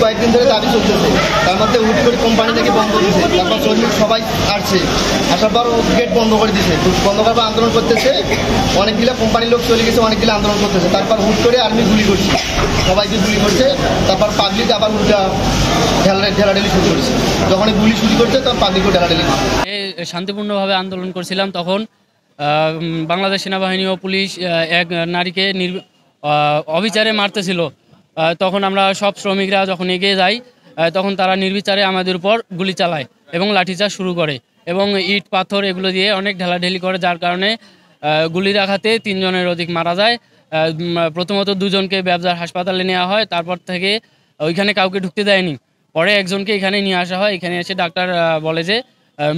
কয়েকদিন ধরে দাবি চলতেছে, তার মধ্যে হুট করে কোম্পানি থেকে বন্ধ দিচ্ছে, তারপর শ্রমিক সবাই আসছে, আসার পর গেট বন্ধ করে দিচ্ছে, বন্ধ করার পর আন্দোলন করতেছে, অনেকগুলো কোম্পানির লোক চলে গেছে, অনেকগুলো আন্দোলন করতেছে, তারপর হুট করে আর্মি গুলি করছে, সবাইকে গুলি করছে, তারপর পাবলিক আবার ঢেলাঢেলি শুরু করেছে, যখন গুলি শুরু করছে তখন পাবলিকও ঢেলাঢেলি করছে। শান্তিপূর্ণভাবে আন্দোলন করছিলাম, তখন বাংলাদেশ সেনাবাহিনী ও পুলিশ এক নারীকে অবিচারে মারতেছিল। তখন আমরা সব শ্রমিকরা যখন এগিয়ে যাই, তখন তারা নির্বিচারে আমাদের উপর গুলি চালায় এবং লাঠিচার্জ শুরু করে এবং ইট পাথর এগুলো দিয়ে অনেক ঢেলাঢেলি করে, যার কারণে গুলির আঘাতে 3 জনের অধিক মারা যায়। প্রথমত 2 জনকে ব্যবসার হাসপাতালে নেওয়া হয়, তারপর থেকে ওইখানে কাউকে ঢুকতে দেয়নি। পরে একজনকে এখানে নিয়ে আসা হয়, এখানে এসে ডাক্তার বলে যে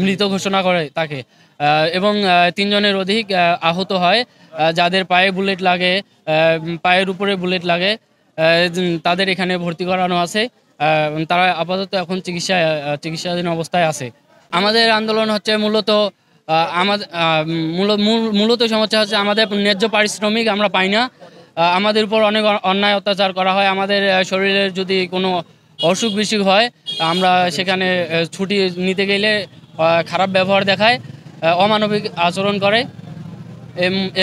মৃত ঘোষণা করে তাকে, এবং 3 জনের অধিক আহত হয়, যাদের পায়ে বুলেট লাগে, পায়ের উপরে বুলেট লাগে, তাদের এখানে ভর্তি করানো আছে। তারা আপাতত এখন চিকিৎসাধীন অবস্থায় আছে। আমাদের আন্দোলন হচ্ছে মূলত সমস্যা হচ্ছে আমাদের ন্যায্য পারিশ্রমিক আমরা পাই না। আমাদের উপর অনেক অন্যায় অত্যাচার করা হয়। আমাদের শরীরের যদি কোনো অসুখ বিসুখ হয়, আমরা সেখানে ছুটি নিতে গেলে খারাপ ব্যবহার দেখায়, অমানবিক আচরণ করে।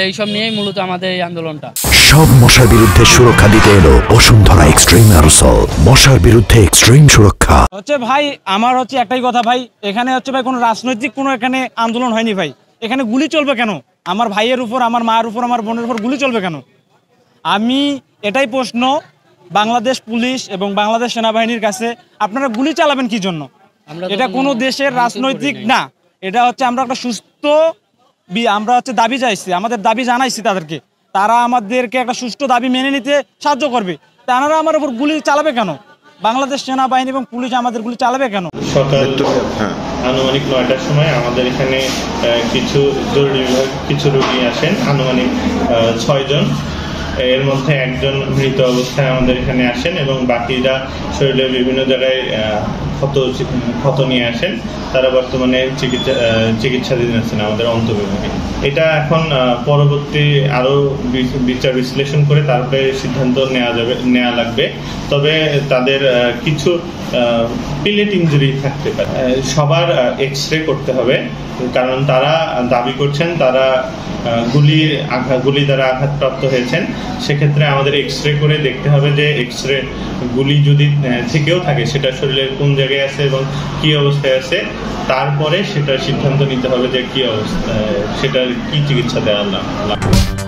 এইসব নিয়েই মূলত আমাদের এই আন্দোলনটা। সব মশার বিরুদ্ধে সুরক্ষা দিতে এলো বসুন্ধরা এক্সট্রিম অ্যারোসল, মশার বিরুদ্ধে এক্সট্রিম সুরক্ষা। ভাই আমার একটাই কথা ভাই, এখানে ভাই কোনো রাজনৈতিক কোনো এখানে আন্দোলন হয়নি ভাই। এখানে গুলি চলবে কেন? আমার ভাইয়ের উপর, আমার মায়ের উপর, আমার বোনের উপর গুলি চলবে কেন? আমি এটাই প্রশ্ন বাংলাদেশ পুলিশ এবং বাংলাদেশ সেনাবাহিনীর কাছে, আপনারা গুলি চালাবেন কি জন্য? এটা কোনো দেশের রাজনৈতিক না, এটা আমরা একটা সুস্থ আমরা দাবি চাইছি, আমাদের দাবি জানাইছি তাদেরকে, তারা আমাদেরকে একটা সুষ্ঠু দাবি মেনে নিতে সাহায্য করবে। তারা আমার উপর গুলি চালাবে কেন? বাংলাদেশ সেনাবাহিনী এবং পুলিশ আমাদের গুলি চালাবে কেন? সকাল আনুমানিক 9টার সময় আমাদের এখানে কিছু জরুরি বিভাগ কিছু রোগী আসেন, আনুমানিক 6 জন। এর মধ্যে একজন মৃত অবস্থায় আমাদের এখানে আসেন এবং বাকিরা শরীরের বিভিন্ন জায়গায় ক্ষত নিয়ে আসেন। তারা বর্তমানে চিকিৎসাধীন আছেন আমাদের অন্তর্বিভাগে। এটা এখন পরবর্তী আরো বিচার বিশ্লেষণ করে তারপরে সিদ্ধান্ত নেওয়া লাগবে। তবে তাদের কিছু পিলেট ইনজুরি থাকতে পারে। সবার এক্সরে করতে হবে, কারণ তারা দাবি করছেন তারা গুলি দ্বারা আঘাতপ্রাপ্ত হয়েছেন। সেক্ষেত্রে আমাদের এক্সরে করে দেখতে হবে যে এক্সরে গুলি যদি থেকেও থাকে সেটা শরীরের কোন জায়গায় আছে এবং কি অবস্থায় আছে, তারপরে সেটা সিদ্ধান্ত নিতে হবে যে কি অবস্থা, সেটার কি চিকিৎসা দেওয়া লাগবে।